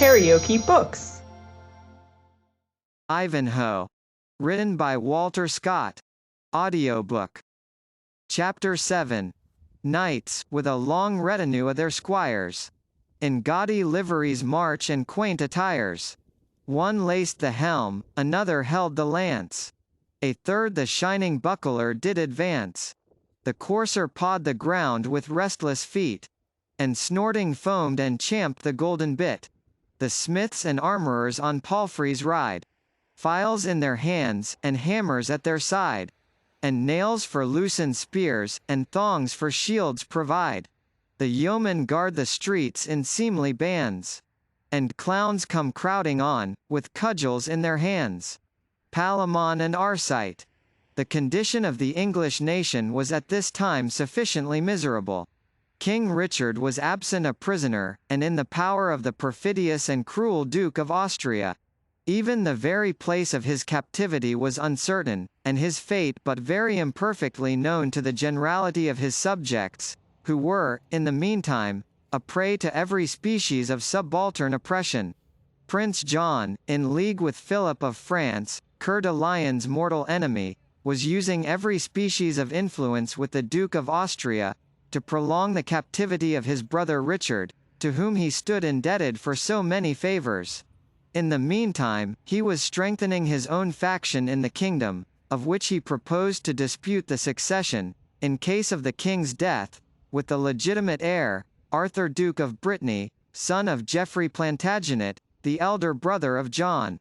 KaraokeBooks. Ivanhoe. Written by Walter Scott. Audiobook. Chapter 7. Knights, with a long retinue of their squires, in gaudy liveries march and quaint attires. One laced the helm, another held the lance. A third the shining buckler did advance. The courser pawed the ground with restless feet, and snorting foamed and champed the golden bit. The smiths and armourers on palfreys ride, files in their hands, and hammers at their side, and nails for loosened spears, and thongs for shields provide. The yeomen guard the streets in seemly bands, and clowns come crowding on, with cudgels in their hands. Palamon and Arcite. The condition of the English nation was at this time sufficiently miserable. King Richard was absent a prisoner, and in the power of the perfidious and cruel Duke of Austria. Even the very place of his captivity was uncertain, and his fate but very imperfectly known to the generality of his subjects, who were, in the meantime, a prey to every species of subaltern oppression. Prince John, in league with Philip of France, Coeur de Lion's mortal enemy, was using every species of influence with the Duke of Austria, to prolong the captivity of his brother Richard, to whom he stood indebted for so many favours. In the meantime, he was strengthening his own faction in the kingdom, of which he proposed to dispute the succession, in case of the king's death, with the legitimate heir, Arthur Duke of Brittany, son of Geoffrey Plantagenet, the elder brother of John.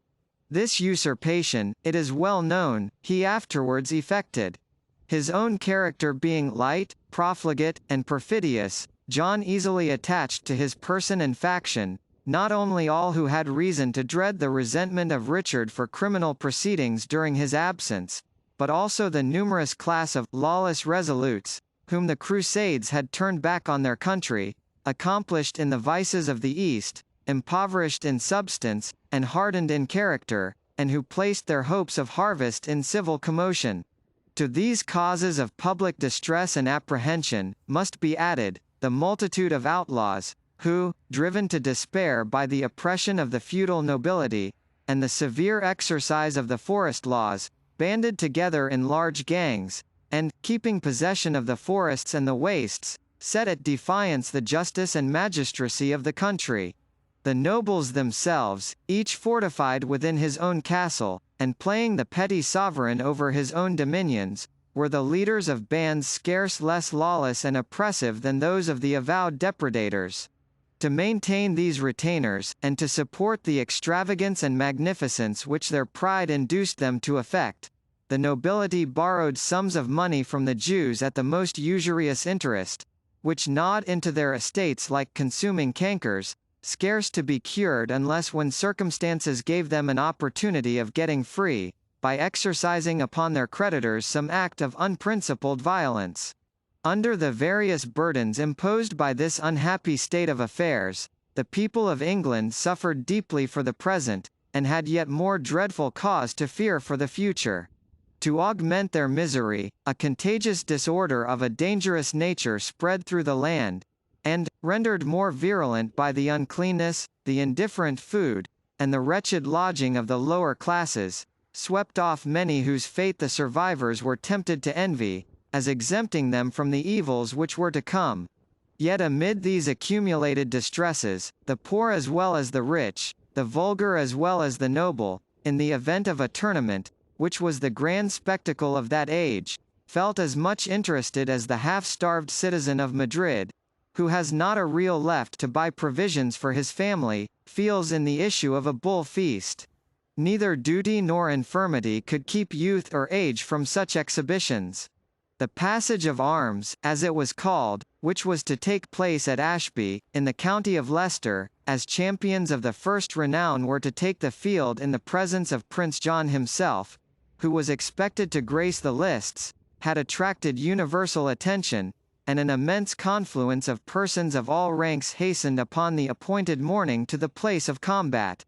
This usurpation, it is well known, he afterwards effected. His own character being light, profligate, and perfidious, John easily attached to his person and faction, not only all who had reason to dread the resentment of Richard for criminal proceedings during his absence, but also the numerous class of lawless resolutes, whom the Crusades had turned back on their country, accomplished in the vices of the East, impoverished in substance, and hardened in character, and who placed their hopes of harvest in civil commotion. To these causes of public distress and apprehension, must be added, the multitude of outlaws, who, driven to despair by the oppression of the feudal nobility, and the severe exercise of the forest laws, banded together in large gangs, and, keeping possession of the forests and the wastes, set at defiance the justice and magistracy of the country. The nobles themselves, each fortified within his own castle, and playing the petty sovereign over his own dominions, were the leaders of bands scarce less lawless and oppressive than those of the avowed depredators. To maintain these retainers, and to support the extravagance and magnificence which their pride induced them to effect, the nobility borrowed sums of money from the Jews at the most usurious interest, which gnawed into their estates like consuming cankers, scarce to be cured unless when circumstances gave them an opportunity of getting free, by exercising upon their creditors some act of unprincipled violence. Under the various burdens imposed by this unhappy state of affairs, the people of England suffered deeply for the present, and had yet more dreadful cause to fear for the future. To augment their misery, a contagious disorder of a dangerous nature spread through the land, and, rendered more virulent by the uncleanness, the indifferent food, and the wretched lodging of the lower classes, swept off many whose fate the survivors were tempted to envy, as exempting them from the evils which were to come. Yet amid these accumulated distresses, the poor as well as the rich, the vulgar as well as the noble, in the event of a tournament, which was the grand spectacle of that age, felt as much interested as the half-starved citizen of Madrid, who has not a real left to buy provisions for his family, feels in the issue of a bull feast. Neither duty nor infirmity could keep youth or age from such exhibitions. The passage of arms, as it was called, which was to take place at Ashby, in the county of Leicester, as champions of the first renown were to take the field in the presence of Prince John himself, who was expected to grace the lists, had attracted universal attention, and an immense confluence of persons of all ranks hastened upon the appointed morning to the place of combat.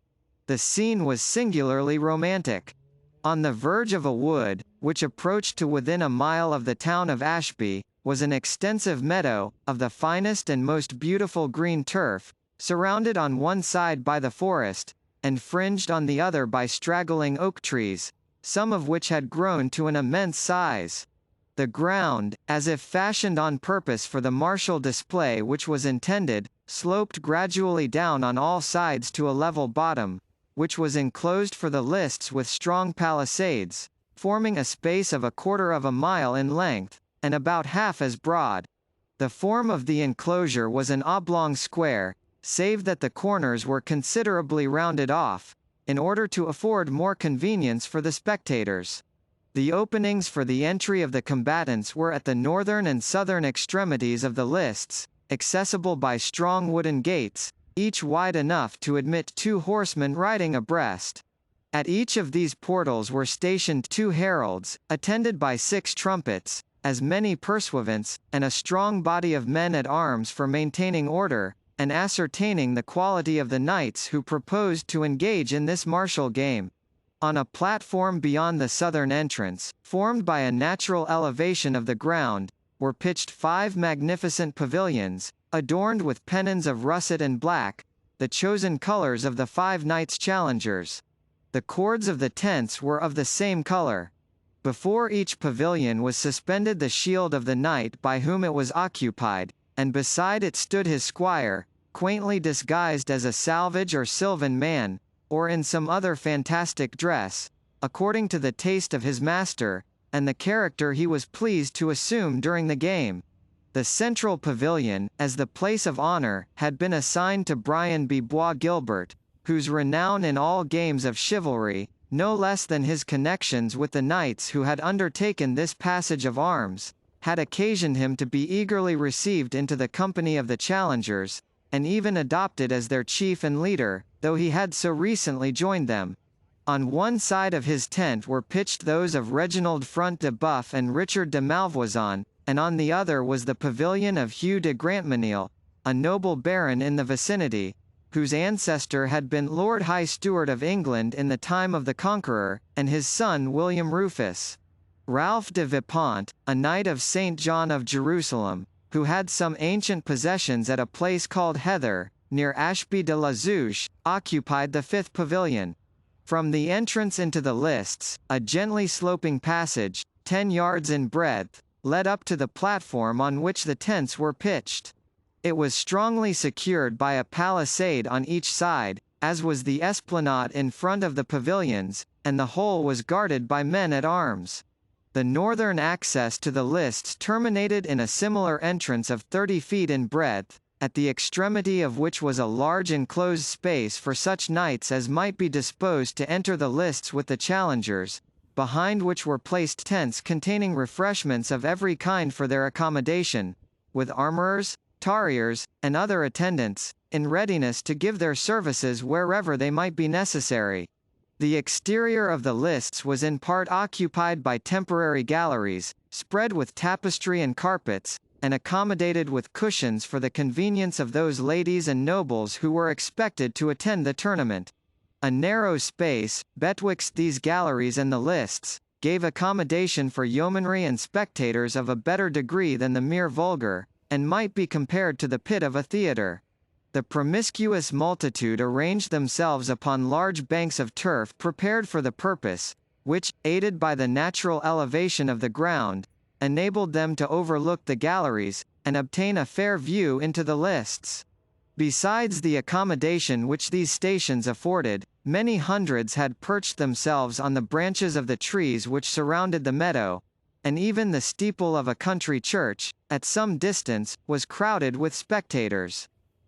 The scene was singularly romantic. On the verge of a wood, which approached to within a mile of the town of Ashby, was an extensive meadow, of the finest and most beautiful green turf, surrounded on one side by the forest, and fringed on the other by straggling oak trees, some of which had grown to an immense size. The ground, as if fashioned on purpose for the martial display which was intended, sloped gradually down on all sides to a level bottom, which was enclosed for the lists with strong palisades, forming a space of 1/4 of a mile in length, and about half as broad. The form of the enclosure was an oblong square, save that the corners were considerably rounded off, in order to afford more convenience for the spectators. The openings for the entry of the combatants were at the northern and southern extremities of the lists, accessible by strong wooden gates, each wide enough to admit 2 horsemen riding abreast. At each of these portals were stationed 2 heralds, attended by 6 trumpets, as many pursuivants, and a strong body of men at arms for maintaining order, and ascertaining the quality of the knights who proposed to engage in this martial game. On a platform beyond the southern entrance, formed by a natural elevation of the ground, were pitched 5 magnificent pavilions, adorned with pennons of russet and black, the chosen colors of the 5 knights challengers. The cords of the tents were of the same color. Before each pavilion was suspended the shield of the knight by whom it was occupied, and beside it stood his squire, quaintly disguised as a salvage or sylvan man, or in some other fantastic dress, according to the taste of his master, and the character he was pleased to assume during the game. The central pavilion, as the place of honor, had been assigned to Brian B. Bois Gilbert, whose renown in all games of chivalry, no less than his connections with the knights who had undertaken this passage of arms, had occasioned him to be eagerly received into the company of the challengers, and even adopted as their chief and leader, though he had so recently joined them. On one side of his tent were pitched those of Reginald Front de Boeuf and Richard de Malvoisin, and on the other was the pavilion of Hugh de Grantmesnil, a noble baron in the vicinity, whose ancestor had been Lord High Steward of England in the time of the Conqueror, and his son William Rufus. Ralph de Vipont, a knight of St. John of Jerusalem, who had some ancient possessions at a place called Heather, near Ashby de la Zouche, occupied the 5th pavilion. From the entrance into the lists, a gently sloping passage, 10 yards in breadth, led up to the platform on which the tents were pitched. It was strongly secured by a palisade on each side, as was the esplanade in front of the pavilions, and the whole was guarded by men at arms. The northern access to the lists terminated in a similar entrance of 30 feet in breadth, at the extremity of which was a large enclosed space for such knights as might be disposed to enter the lists with the challengers, behind which were placed tents containing refreshments of every kind for their accommodation, with armourers, tarriers, and other attendants, in readiness to give their services wherever they might be necessary. The exterior of the lists was in part occupied by temporary galleries, spread with tapestry and carpets, and accommodated with cushions for the convenience of those ladies and nobles who were expected to attend the tournament. A narrow space, betwixt these galleries and the lists, gave accommodation for yeomanry and spectators of a better degree than the mere vulgar, and might be compared to the pit of a theatre. The promiscuous multitude arranged themselves upon large banks of turf prepared for the purpose, which, aided by the natural elevation of the ground, enabled them to overlook the galleries, and obtain a fair view into the lists. Besides the accommodation which these stations afforded, many hundreds had perched themselves on the branches of the trees which surrounded the meadow, and even the steeple of a country church, at some distance, was crowded with spectators.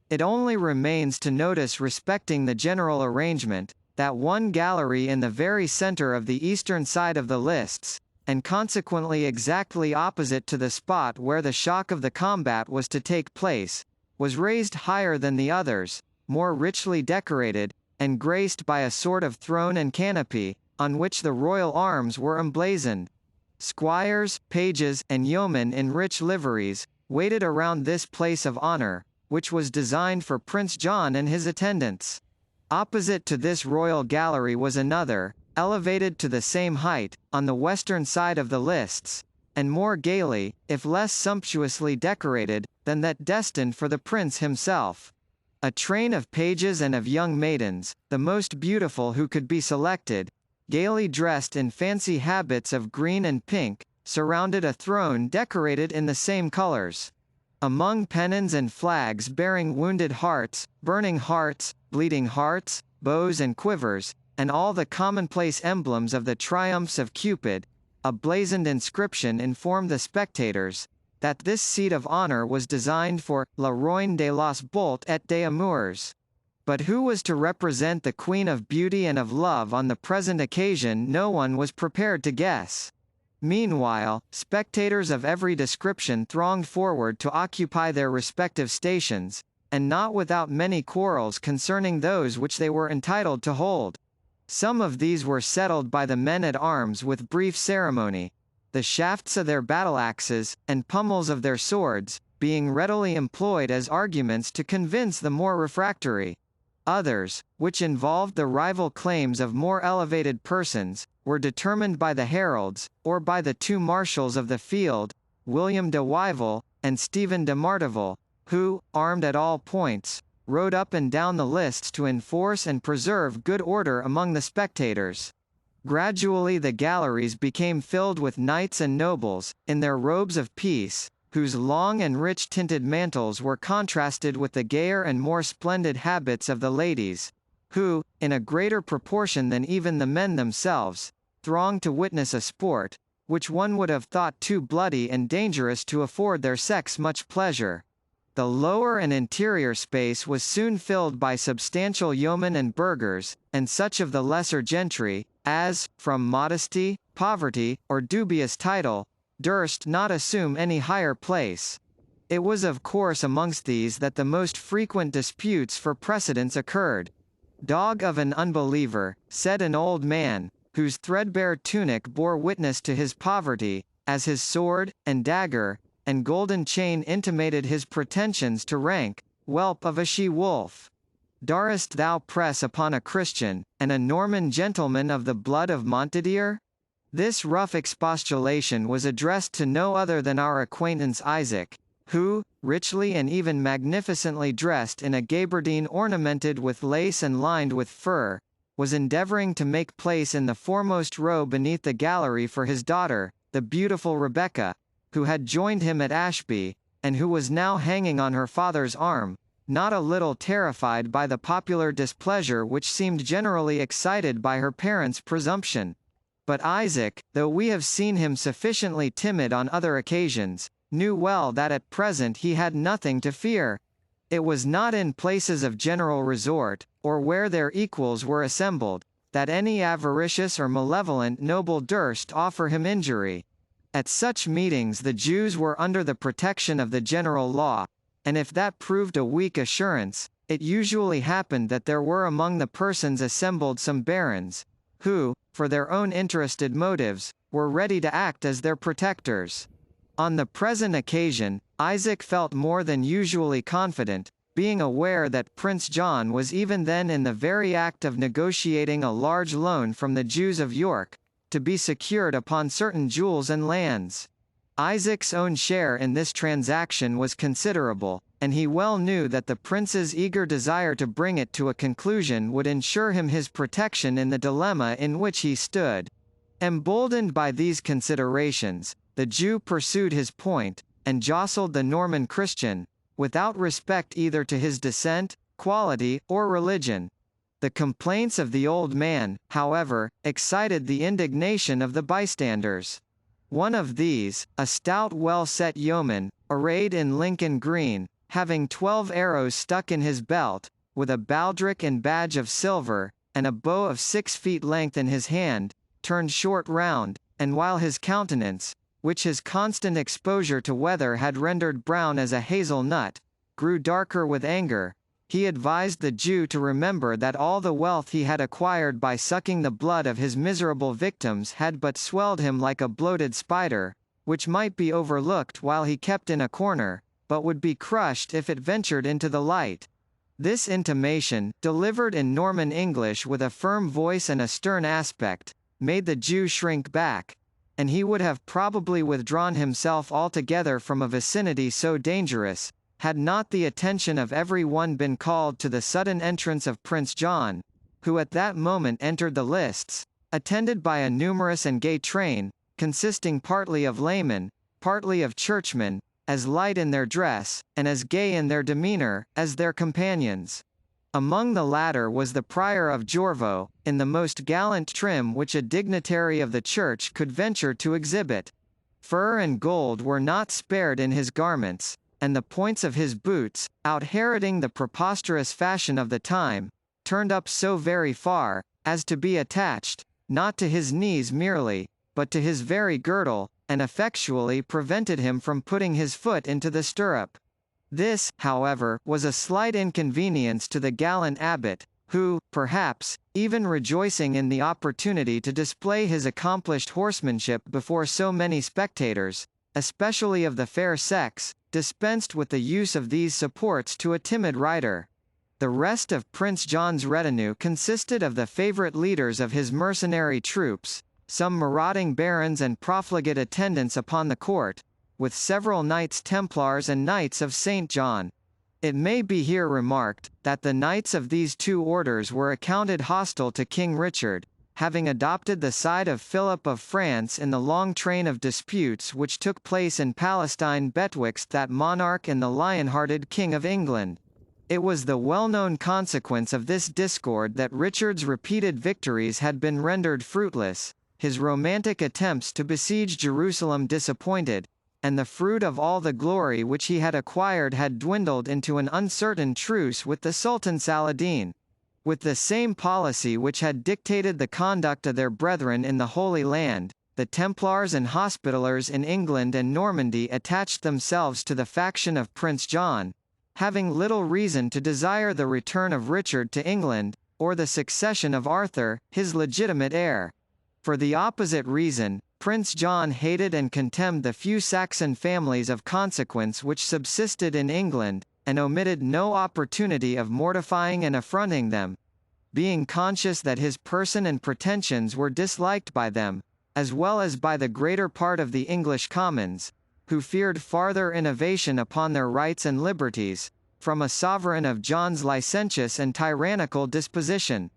It only remains to notice respecting the general arrangement, that one gallery in the very centre of the eastern side of the lists, and consequently exactly opposite to the spot where the shock of the combat was to take place, was raised higher than the others, more richly decorated, and graced by a sort of throne and canopy, on which the royal arms were emblazoned. Squires, pages, and yeomen in rich liveries, waited around this place of honour, which was designed for Prince John and his attendants. Opposite to this royal gallery was another, elevated to the same height, on the western side of the lists, and more gaily, if less sumptuously decorated, than that destined for the prince himself. A train of pages and of young maidens, the most beautiful who could be selected, gaily dressed in fancy habits of green and pink, surrounded a throne decorated in the same colors. Among pennons and flags bearing wounded hearts, burning hearts, bleeding hearts, bows and quivers, and all the commonplace emblems of the triumphs of Cupid, a blazoned inscription informed the spectators that this seat of honor was designed for La Royne de los Bolt et des Amours. But who was to represent the Queen of Beauty and of Love on the present occasion no one was prepared to guess. Meanwhile, spectators of every description thronged forward to occupy their respective stations, and not without many quarrels concerning those which they were entitled to hold. Some of these were settled by the men-at-arms with brief ceremony, the shafts of their battle-axes, and pummels of their swords, being readily employed as arguments to convince the more refractory. Others, which involved the rival claims of more elevated persons, were determined by the heralds, or by the two marshals of the field, William de Wyville, and Stephen de Marteville, who, armed at all points, rode up and down the lists to enforce and preserve good order among the spectators. Gradually the galleries became filled with knights and nobles, in their robes of peace, whose long and rich tinted mantles were contrasted with the gayer and more splendid habits of the ladies, who, in a greater proportion than even the men themselves, thronged to witness a sport, which one would have thought too bloody and dangerous to afford their sex much pleasure. The lower and interior space was soon filled by substantial yeomen and burghers, and such of the lesser gentry, as, from modesty, poverty, or dubious title, durst not assume any higher place. It was of course amongst these that the most frequent disputes for precedence occurred. "Dog of an unbeliever," said an old man, whose threadbare tunic bore witness to his poverty, as his sword, and dagger, and golden chain intimated his pretensions to rank, "whelp of a she-wolf. Darest thou press upon a Christian, and a Norman gentleman of the blood of Montdidier?" This rough expostulation was addressed to no other than our acquaintance Isaac, who, richly and even magnificently dressed in a gabardine ornamented with lace and lined with fur, was endeavouring to make place in the foremost row beneath the gallery for his daughter, the beautiful Rebecca, who had joined him at Ashby, and who was now hanging on her father's arm, not a little terrified by the popular displeasure which seemed generally excited by her parents' presumption. But Isaac, though we have seen him sufficiently timid on other occasions, knew well that at present he had nothing to fear. It was not in places of general resort, or where their equals were assembled, that any avaricious or malevolent noble durst offer him injury. At such meetings the Jews were under the protection of the general law, and if that proved a weak assurance, it usually happened that there were among the persons assembled some barons, who, for their own interested motives, were ready to act as their protectors. On the present occasion, Isaac felt more than usually confident, being aware that Prince John was even then in the very act of negotiating a large loan from the Jews of York, to be secured upon certain jewels and lands. Isaac's own share in this transaction was considerable, and he well knew that the prince's eager desire to bring it to a conclusion would ensure him his protection in the dilemma in which he stood. Emboldened by these considerations, the Jew pursued his point, and jostled the Norman Christian, without respect either to his descent, quality, or religion. The complaints of the old man, however, excited the indignation of the bystanders. One of these, a stout well-set yeoman, arrayed in Lincoln green, having 12 arrows stuck in his belt, with a baldric and badge of silver, and a bow of 6 feet length in his hand, turned short round, and while his countenance, which his constant exposure to weather had rendered brown as a hazel nut, grew darker with anger, he advised the Jew to remember that all the wealth he had acquired by sucking the blood of his miserable victims had but swelled him like a bloated spider, which might be overlooked while he kept in a corner, but would be crushed if it ventured into the light. This intimation, delivered in Norman English with a firm voice and a stern aspect, made the Jew shrink back, and he would have probably withdrawn himself altogether from a vicinity so dangerous, had not the attention of every one been called to the sudden entrance of Prince John, who at that moment entered the lists, attended by a numerous and gay train, consisting partly of laymen, partly of churchmen, as light in their dress, and as gay in their demeanour, as their companions. Among the latter was the Prior of Jorvaux, in the most gallant trim which a dignitary of the Church could venture to exhibit. Fur and gold were not spared in his garments, and the points of his boots, out-Heroding the preposterous fashion of the time, turned up so very far, as to be attached, not to his knees merely, but to his very girdle, and effectually prevented him from putting his foot into the stirrup. This, however, was a slight inconvenience to the gallant abbot, who, perhaps, even rejoicing in the opportunity to display his accomplished horsemanship before so many spectators, especially of the fair sex, dispensed with the use of these supports to a timid rider. The rest of Prince John's retinue consisted of the favourite leaders of his mercenary troops, some marauding barons and profligate attendants upon the court, with several Knights Templars and Knights of St. John. It may be here remarked, that the knights of these two orders were accounted hostile to King Richard, having adopted the side of Philip of France in the long train of disputes which took place in Palestine betwixt that monarch and the lion-hearted King of England. It was the well-known consequence of this discord that Richard's repeated victories had been rendered fruitless, his romantic attempts to besiege Jerusalem disappointed, and the fruit of all the glory which he had acquired had dwindled into an uncertain truce with the Sultan Saladin. With the same policy which had dictated the conduct of their brethren in the Holy Land, the Templars and Hospitallers in England and Normandy attached themselves to the faction of Prince John, having little reason to desire the return of Richard to England, or the succession of Arthur, his legitimate heir. For the opposite reason, Prince John hated and contemned the few Saxon families of consequence which subsisted in England, and omitted no opportunity of mortifying and affronting them, being conscious that his person and pretensions were disliked by them, as well as by the greater part of the English commons, who feared farther innovation upon their rights and liberties, from a sovereign of John's licentious and tyrannical disposition.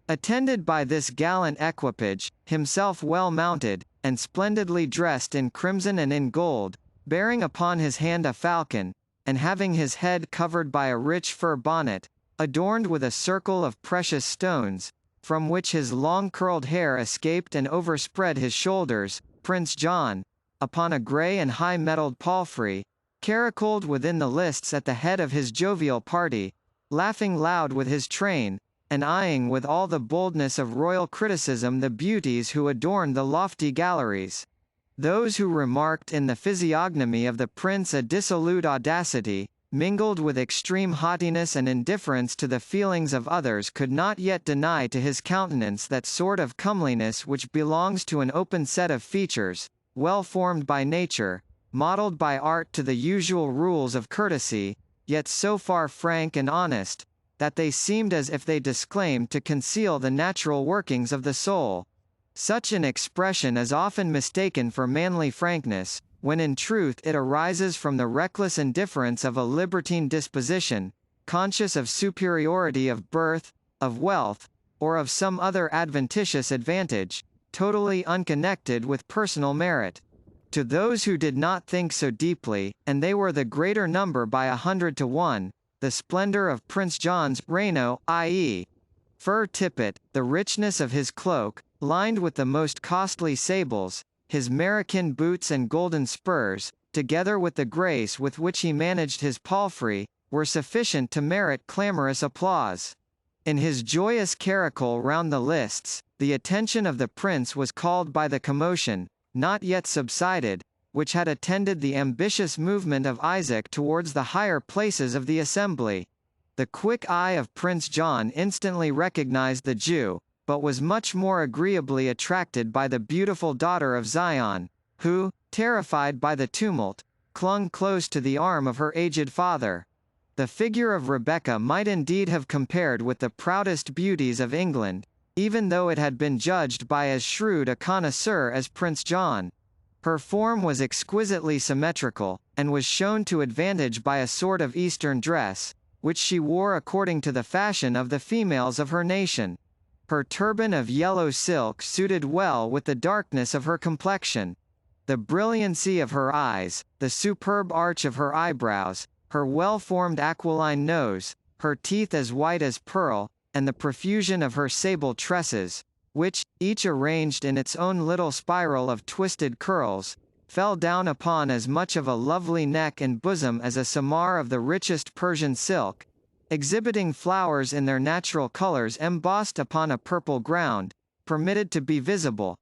Attended by this gallant equipage, himself well mounted, and splendidly dressed in crimson and in gold, bearing upon his hand a falcon, and having his head covered by a rich fur bonnet, adorned with a circle of precious stones, from which his long curled hair escaped and overspread his shoulders, Prince John, upon a grey and high-mettled palfrey, caracoled within the lists at the head of his jovial party, laughing loud with his train, and eyeing with all the boldness of royal criticism the beauties who adorned the lofty galleries. Those who remarked in the physiognomy of the prince a dissolute audacity, mingled with extreme haughtiness and indifference to the feelings of others, could not yet deny to his countenance that sort of comeliness which belongs to an open set of features, well formed by nature, modelled by art to the usual rules of courtesy, yet so far frank and honest, that they seemed as if they disclaimed to conceal the natural workings of the soul. Such an expression is often mistaken for manly frankness, when in truth it arises from the reckless indifference of a libertine disposition, conscious of superiority of birth, of wealth, or of some other adventitious advantage, totally unconnected with personal merit. To those who did not think so deeply, and they were the greater number by 100 to 1, the splendor of Prince John's reino, i.e., fur tippet, the richness of his cloak, lined with the most costly sables, his American boots and golden spurs, together with the grace with which he managed his palfrey, were sufficient to merit clamorous applause. In his joyous caracole round the lists, the attention of the prince was called by the commotion, not yet subsided, which had attended the ambitious movement of Isaac towards the higher places of the assembly. The quick eye of Prince John instantly recognized the Jew, but was much more agreeably attracted by the beautiful daughter of Zion, who, terrified by the tumult, clung close to the arm of her aged father. The figure of Rebecca might indeed have compared with the proudest beauties of England, even though it had been judged by as shrewd a connoisseur as Prince John. Her form was exquisitely symmetrical, and was shown to advantage by a sort of Eastern dress, which she wore according to the fashion of the females of her nation. Her turban of yellow silk suited well with the darkness of her complexion. The brilliancy of her eyes, the superb arch of her eyebrows, her well-formed aquiline nose, her teeth as white as pearl, and the profusion of her sable tresses, which, each arranged in its own little spiral of twisted curls, fell down upon as much of a lovely neck and bosom as a samar of the richest Persian silk, exhibiting flowers in their natural colors embossed upon a purple ground, permitted to be visible.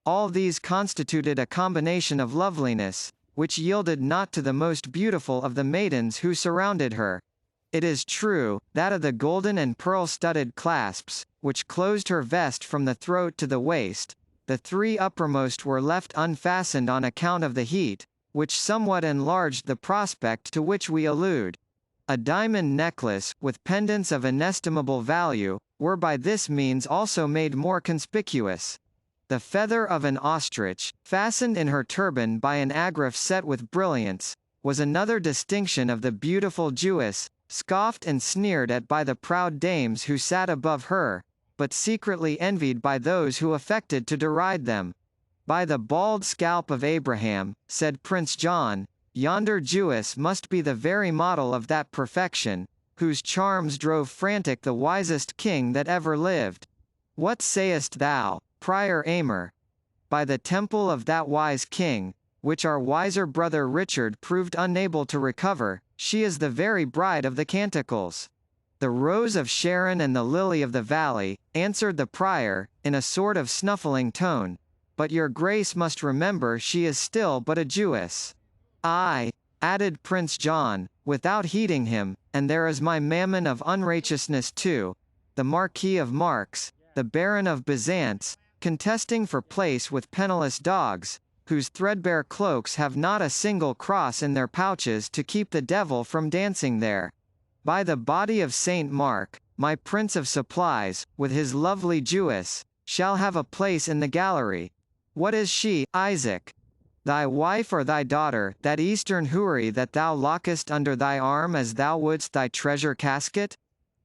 All these constituted a combination of loveliness, which yielded not to the most beautiful of the maidens who surrounded her. It is true, that of the golden and pearl-studded clasps, which closed her vest from the throat to the waist, the three uppermost were left unfastened on account of the heat, which somewhat enlarged the prospect to which we allude. A diamond necklace, with pendants of inestimable value, were by this means also made more conspicuous. The feather of an ostrich, fastened in her turban by an agraffe set with brilliants, was another distinction of the beautiful Jewess, scoffed and sneered at by the proud dames who sat above her, but secretly envied by those who affected to deride them. By the bald scalp of Abraham, said Prince John, yonder Jewess must be the very model of that perfection, whose charms drove frantic the wisest king that ever lived. What sayest thou, Prior Aymer? By the temple of that wise king, which our wiser brother Richard proved unable to recover, she is the very bride of the canticles. The rose of Sharon and the lily of the valley, answered the prior, in a sort of snuffling tone, but your grace must remember she is still but a Jewess. Ay, added Prince John, without heeding him, and there is my mammon of unrighteousness too, the Marquis of Marks, the Baron of Byzance, contesting for place with penniless dogs, whose threadbare cloaks have not a single cross in their pouches to keep the devil from dancing there. By the body of Saint Mark, my Prince of Supplies, with his lovely Jewess, shall have a place in the gallery. What is she, Isaac? Thy wife or thy daughter, that Eastern houri that thou lockest under thy arm as thou wouldst thy treasure casket?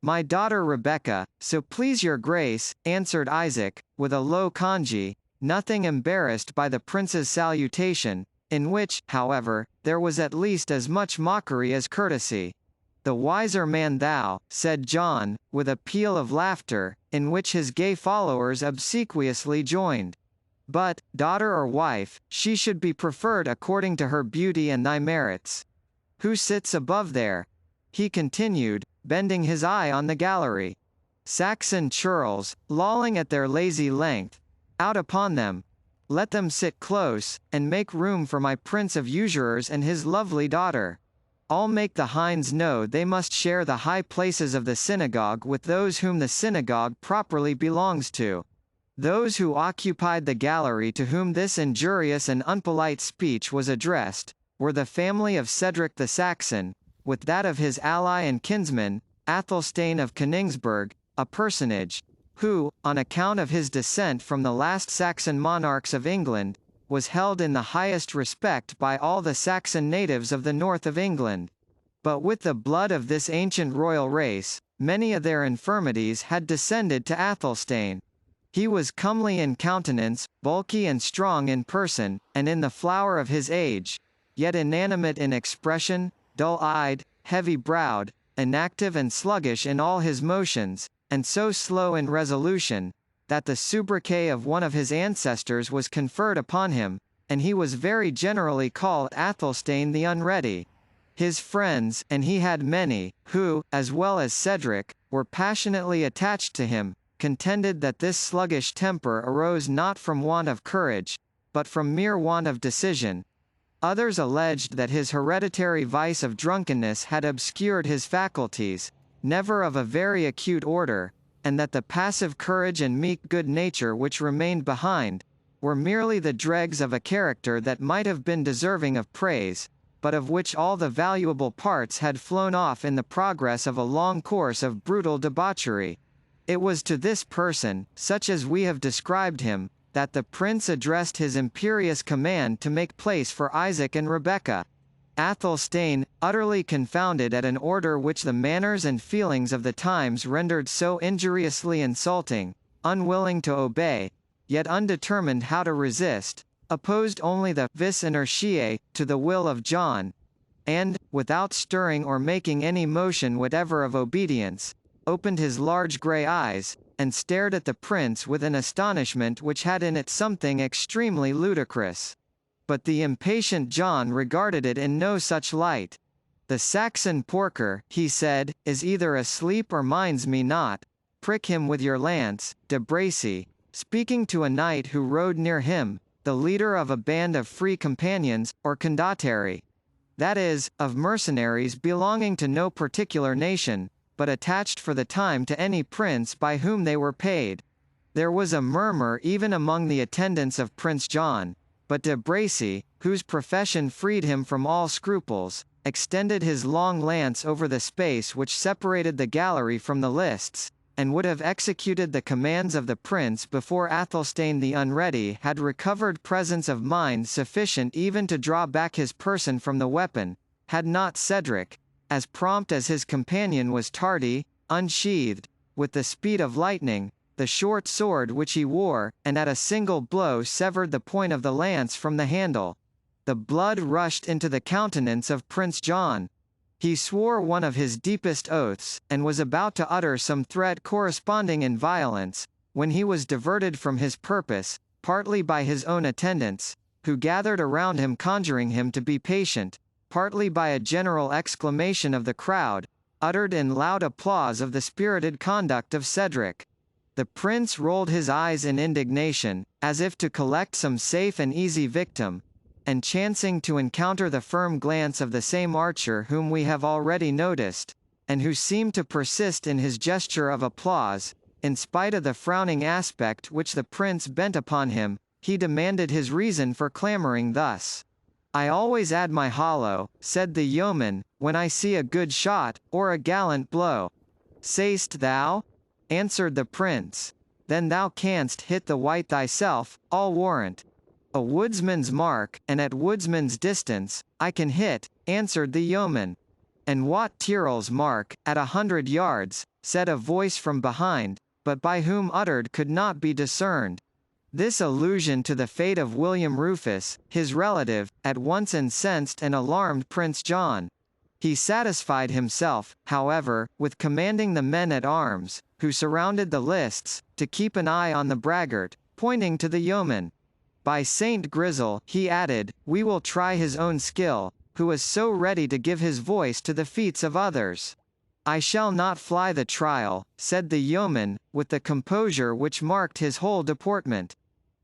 My daughter Rebecca, so please your grace, answered Isaac, with a low congee, nothing embarrassed by the prince's salutation, in which, however, there was at least as much mockery as courtesy. The wiser man thou, said John, with a peal of laughter, in which his gay followers obsequiously joined. But, daughter or wife, she should be preferred according to her beauty and thy merits. Who sits above there? He continued, bending his eye on the gallery. Saxon churls, lolling at their lazy length. Out upon them. Let them sit close, and make room for my prince of usurers and his lovely daughter. I'll make the hinds know they must share the high places of the synagogue with those whom the synagogue properly belongs to. Those who occupied the gallery to whom this injurious and unpolite speech was addressed, were the family of Cedric the Saxon, with that of his ally and kinsman, Athelstane of Königsberg, a personage, who, on account of his descent from the last Saxon monarchs of England, was held in the highest respect by all the Saxon natives of the north of England. But with the blood of this ancient royal race, many of their infirmities had descended to Athelstane. He was comely in countenance, bulky and strong in person, and in the flower of his age, yet inanimate in expression, dull-eyed, heavy-browed, inactive and sluggish in all his motions, and so slow in resolution, that the sobriquet of one of his ancestors was conferred upon him, and he was very generally called Athelstane the Unready. His friends, and he had many, who, as well as Cedric, were passionately attached to him, contended that this sluggish temper arose not from want of courage, but from mere want of decision. Others alleged that his hereditary vice of drunkenness had obscured his faculties, never of a very acute order, and that the passive courage and meek good nature which remained behind, were merely the dregs of a character that might have been deserving of praise, but of which all the valuable parts had flown off in the progress of a long course of brutal debauchery. It was to this person, such as we have described him, that the prince addressed his imperious command to make place for Isaac and Rebekah. Athelstane, utterly confounded at an order which the manners and feelings of the times rendered so injuriously insulting, unwilling to obey, yet undetermined how to resist, opposed only the vis inertiae to the will of John, and, without stirring or making any motion whatever of obedience, opened his large grey eyes, and stared at the prince with an astonishment which had in it something extremely ludicrous. But the impatient John regarded it in no such light. "The Saxon porker," he said, "is either asleep or minds me not. Prick him with your lance, de Bracy," speaking to a knight who rode near him, the leader of a band of free companions, or condottieri, that is, of mercenaries belonging to no particular nation, but attached for the time to any prince by whom they were paid. There was a murmur even among the attendants of Prince John, but de Bracy, whose profession freed him from all scruples, extended his long lance over the space which separated the gallery from the lists, and would have executed the commands of the prince before Athelstane the Unready had recovered presence of mind sufficient even to draw back his person from the weapon, had not Cedric, as prompt as his companion was tardy, unsheathed, with the speed of lightning, the short sword which he wore, and at a single blow severed the point of the lance from the handle. The blood rushed into the countenance of Prince John. He swore one of his deepest oaths, and was about to utter some threat corresponding in violence, when he was diverted from his purpose, partly by his own attendants, who gathered around him conjuring him to be patient, partly by a general exclamation of the crowd, uttered in loud applause of the spirited conduct of Cedric. The prince rolled his eyes in indignation, as if to collect some safe and easy victim, and chancing to encounter the firm glance of the same archer whom we have already noticed, and who seemed to persist in his gesture of applause, in spite of the frowning aspect which the prince bent upon him, he demanded his reason for clamouring thus. "I always add my hollow," said the yeoman, "when I see a good shot, or a gallant blow." "Say'st thou?" answered the prince. "Then thou canst hit the white thyself, I'll warrant." "A woodsman's mark, and at woodsman's distance, I can hit," answered the yeoman. "And Wat Tyrrell's mark, at 100 yards," said a voice from behind, but by whom uttered could not be discerned. This allusion to the fate of William Rufus, his relative, at once incensed and alarmed Prince John. He satisfied himself, however, with commanding the men-at-arms, who surrounded the lists, to keep an eye on the braggart, pointing to the yeoman. "By Saint Grizzle," he added, "we will try his own skill, who is so ready to give his voice to the feats of others." "I shall not fly the trial," said the yeoman, with the composure which marked his whole deportment.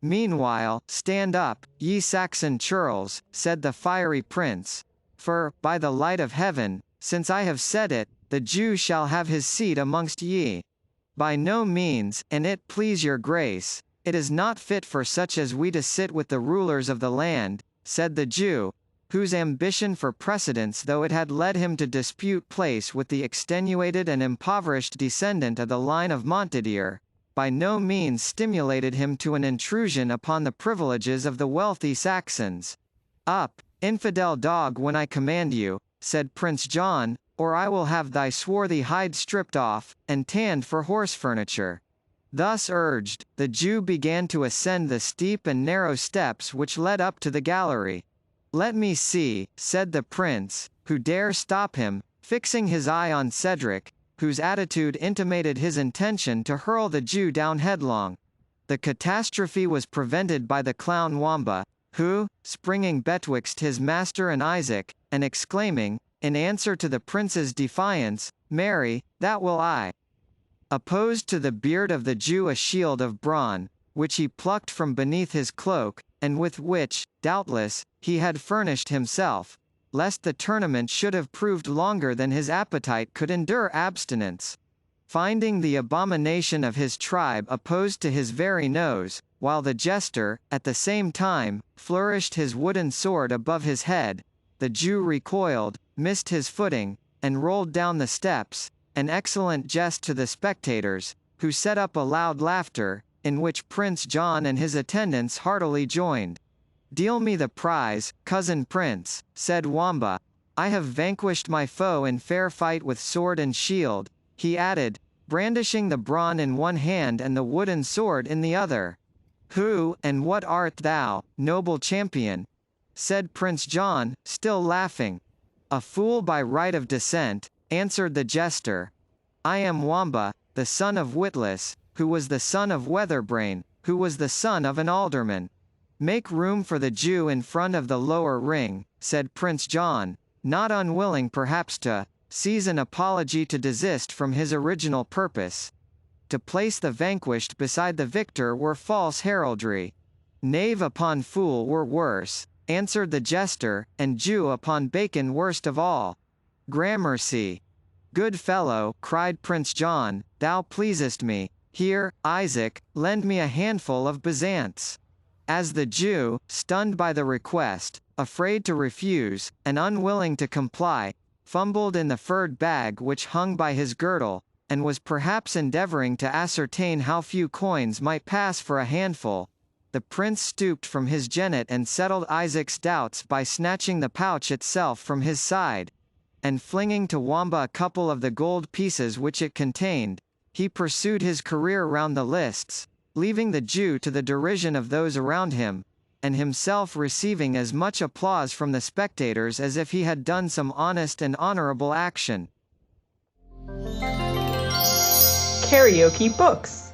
"Meanwhile, stand up, ye Saxon churls," said the fiery prince, "for, by the light of heaven, since I have said it, the Jew shall have his seat amongst ye." "By no means, an it please your grace, it is not fit for such as we to sit with the rulers of the land," said the Jew, whose ambition for precedence, though it had led him to dispute place with the extenuated and impoverished descendant of the line of Montdidier, by no means stimulated him to an intrusion upon the privileges of the wealthy Saxons. "Up, infidel dog, when I command you," said Prince John, "or I will have thy swarthy hide stripped off, and tanned for horse furniture." Thus urged, the Jew began to ascend the steep and narrow steps which led up to the gallery. "Let me see," said the prince, "who dare stop him," fixing his eye on Cedric, whose attitude intimated his intention to hurl the Jew down headlong. The catastrophe was prevented by the clown Wamba, who, springing betwixt his master and Isaac, and exclaiming, in answer to the prince's defiance, "Marry, that will I," opposed to the beard of the Jew a shield of brawn, which he plucked from beneath his cloak, and with which, doubtless, he had furnished himself, lest the tournament should have proved longer than his appetite could endure abstinence. Finding the abomination of his tribe opposed to his very nose, while the jester, at the same time, flourished his wooden sword above his head, the Jew recoiled, missed his footing, and rolled down the steps, an excellent jest to the spectators, who set up a loud laughter, in which Prince John and his attendants heartily joined. "Deal me the prize, cousin prince," said Wamba. "I have vanquished my foe in fair fight with sword and shield," he added, brandishing the brawn in one hand and the wooden sword in the other. "Who, and what art thou, noble champion?" said Prince John, still laughing. "A fool by right of descent," answered the jester. "I am Wamba, the son of Witless, who was the son of Weatherbrain, who was the son of an alderman." "Make room for the Jew in front of the lower ring," said Prince John, not unwilling perhaps to seize an apology to desist from his original purpose. To place the vanquished beside the victor were false heraldry. "Knave upon fool were worse," answered the jester, "and Jew upon bacon worst of all." "Gramercy." "Good fellow," cried Prince John, "thou pleasest me. Here, Isaac, lend me a handful of bezants." As the Jew, stunned by the request, afraid to refuse, and unwilling to comply, fumbled in the furred bag which hung by his girdle, and was perhaps endeavoring to ascertain how few coins might pass for a handful, the prince stooped from his jennet and settled Isaac's doubts by snatching the pouch itself from his side, and flinging to Wamba a couple of the gold pieces which it contained, he pursued his career round the lists, leaving the Jew to the derision of those around him, and himself receiving as much applause from the spectators as if he had done some honest and honorable action. KaraokeBooks.